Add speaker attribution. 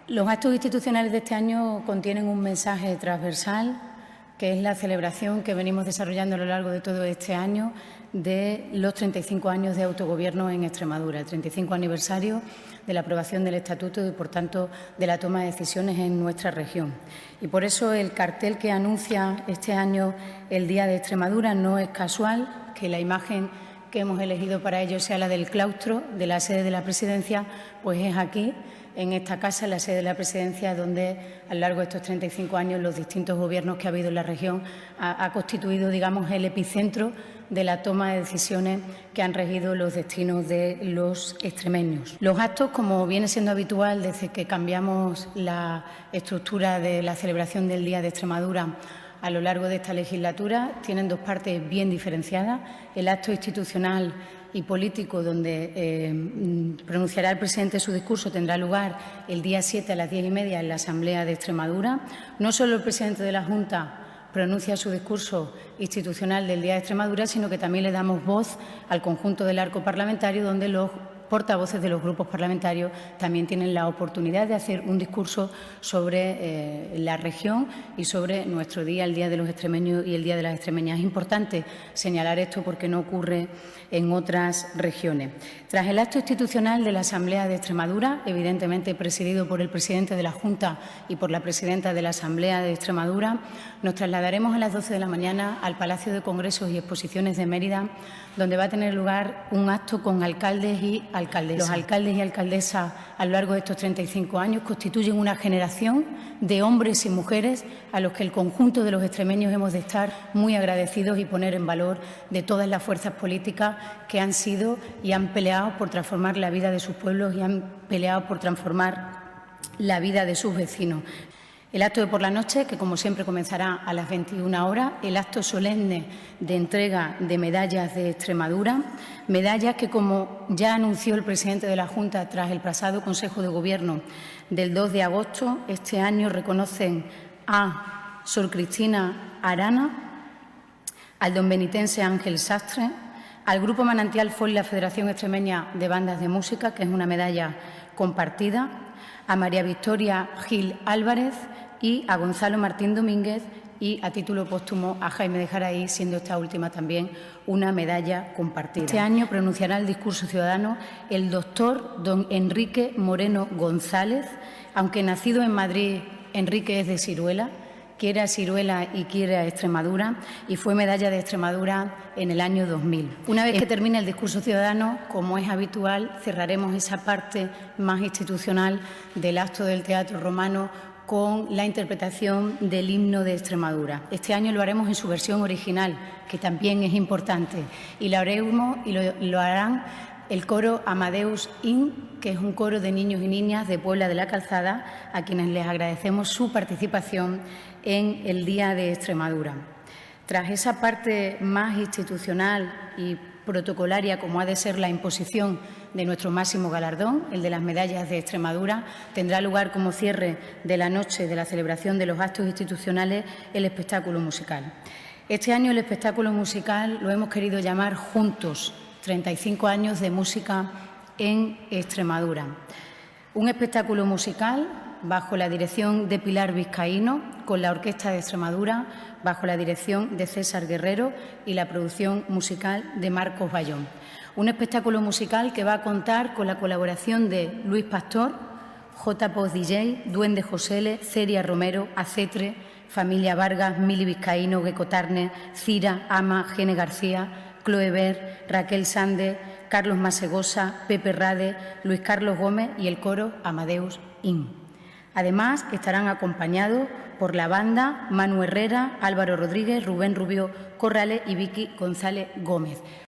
Speaker 1: Los actos institucionales de este año contienen un mensaje transversal, que es la celebración que venimos desarrollando a lo largo de todo este año de los 35 años de autogobierno en Extremadura, el 35 aniversario de la aprobación del Estatuto y, por tanto, de la toma de decisiones en nuestra región. Y por eso el cartel que anuncia este año el Día de Extremadura no es casual, que la imagen que hemos elegido para ello sea la del claustro de la sede de la Presidencia, pues es aquí, en esta casa, en la sede de la Presidencia, donde a lo largo de estos 35 años los distintos gobiernos que ha habido en la región ha constituido, digamos, el epicentro de la toma de decisiones que han regido los destinos de los extremeños. Los actos, como viene siendo habitual desde que cambiamos la estructura de la celebración del Día de Extremadura a lo largo de esta legislatura, tienen dos partes bien diferenciadas. El acto institucional y político, donde pronunciará el presidente su discurso, tendrá lugar el día 7 a las 10:30 en la Asamblea de Extremadura. No solo el presidente de la Junta pronuncia su discurso institucional del Día de Extremadura, sino que también le damos voz al conjunto del arco parlamentario, donde los portavoces de los grupos parlamentarios también tienen la oportunidad de hacer un discurso sobre la región y sobre nuestro día, el Día de los Extremeños y el Día de las Extremeñas. Es importante señalar esto porque no ocurre en otras regiones. Tras el acto institucional de la Asamblea de Extremadura, evidentemente presidido por el presidente de la Junta y por la presidenta de la Asamblea de Extremadura, nos trasladaremos a las 12 de la mañana al Palacio de Congresos y Exposiciones de Mérida, donde va a tener lugar un acto con alcaldes y alcaldesas. Los alcaldes y alcaldesas a lo largo de estos 35 años constituyen una generación de hombres y mujeres a los que el conjunto de los extremeños hemos de estar muy agradecidos y poner en valor de todas las fuerzas políticas que han sido y han peleado por transformar la vida de sus pueblos y han peleado por transformar la vida de sus vecinos. El acto de por la noche, que como siempre comenzará a las 21 horas, el acto solemne de entrega de medallas de Extremadura, medallas que, como ya anunció el presidente de la Junta tras el pasado Consejo de Gobierno del 2 de agosto, este año reconocen a Sor Cristina Arana, al don benitense Ángel Sastre, al Grupo Manantial Folk y la Federación Extremeña de Bandas de Música, que es una medalla compartida, a María Victoria Gil Álvarez y a Gonzalo Martín Domínguez, y a título póstumo a Jaime de Jaraí, siendo esta última también una medalla compartida. Este año pronunciará el discurso ciudadano el doctor don Enrique Moreno González. Aunque nacido en Madrid, Enrique es de Siruela, quiere a Siruela y quiere a Extremadura, y fue medalla de Extremadura en el año 2000. Una vez que termine el discurso ciudadano, como es habitual, cerraremos esa parte más institucional del acto del Teatro Romano con la interpretación del himno de Extremadura. Este año lo haremos en su versión original, que también es importante, y lo haremos y lo harán el coro Amadeus In, que es un coro de niños y niñas de Puebla de la Calzada, a quienes les agradecemos su participación en el Día de Extremadura. Tras esa parte más institucional y protocolaria, como ha de ser la imposición de nuestro máximo galardón, el de las medallas de Extremadura, tendrá lugar como cierre de la noche de la celebración de los actos institucionales el espectáculo musical. Este año el espectáculo musical lo hemos querido llamar Juntos, 35 años de música en Extremadura. Un espectáculo musical bajo la dirección de Pilar Vizcaíno, con la Orquesta de Extremadura, bajo la dirección de César Guerrero y la producción musical de Marcos Bayón. Un espectáculo musical que va a contar con la colaboración de Luis Pastor, J. Poz DJ, Duende Josele, Ceria Romero, Acetre, Familia Vargas, Mili Vizcaíno, Gecko Turner, Cira, Ama, Gene García, Chloe Ver, Raquel Sande, Carlos Masegosa, Pepe Rade, Luis Carlos Gómez y el coro Amadeus In. Además, estarán acompañados por la banda Manu Herrera, Álvaro Rodríguez, Rubén Rubio Corrales y Vicky González Gómez.